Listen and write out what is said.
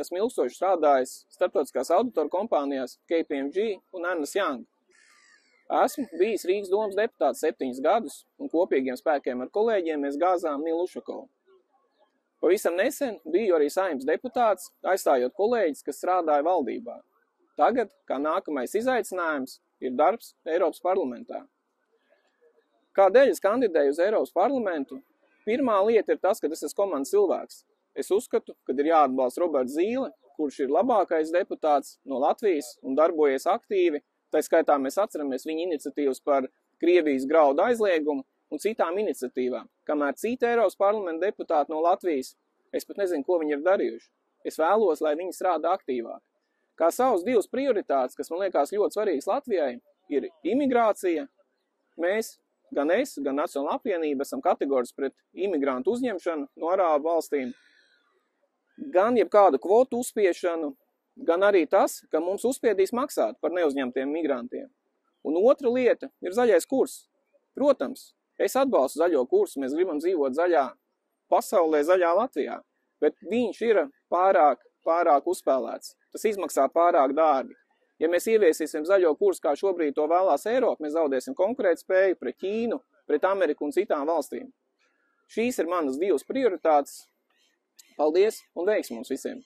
esmu ilgstoši strādājis starptautiskās auditoru kompānijās KPMG un Ernst & Young. Esmu bijis Rīgas domas deputāts 7 gadus, un kopīgiem spēkiem ar kolēģiem mēs gāzām Nilu Ušakovu. Pavisam nesen biju arī Saeimas deputāts, aizstājot kolēģis, kas strādāja valdībā. Tagad, kā nākamais izaicinājums, ir darbs Eiropas parlamentā. Kādēļ es kandidēju uz Eiropas parlamentu? Pirmā lieta ir tas, ka es esmu komandas cilvēks. Es uzskatu, ka ir jāatbalsta Roberts Zīle, kurš ir labākais deputāts no Latvijas un darbojies aktīvi. Tā skaitā mēs atceramies viņa iniciatīvas par Krievijas graudu aizliegumu un citām iniciatīvām. Kamēr citi Eiropas parlamenta deputāti no Latvijas, es pat nezinu, ko viņi ir darījuši. Es vēlos, lai viņi strādā aktīvāk. Kā savas 2 prioritātes, kas man liekas ļoti svarīgas Latvijai, ir imigrācija. Mēs, gan es, gan Nacionālā apvienība esam kategoriski pret imigrantu uzņemšanu no Arābu valstīm. Gan jebkādu kvotu uzspiešanu, gan arī tas, ka mums uzspiedīs maksāt par neuzņemtiem migrantiem. Un otra lieta ir zaļais kurs. Protams, es atbalstu zaļo kursu, mēs gribam dzīvot zaļā pasaulē, zaļā Latvijā, bet viņš ir pārāk uzspēlēts. Tas izmaksā pārāk dārgi. Ja mēs ieviesīsim zaļo kursu, kā šobrīd to vēlās Eiropa, mēs zaudēsim konkurētspēju pret Ķīnu, pret Ameriku un citām valstīm. Šīs ir manas 2 prioritātes. Paldies un veiksmi mums visiem!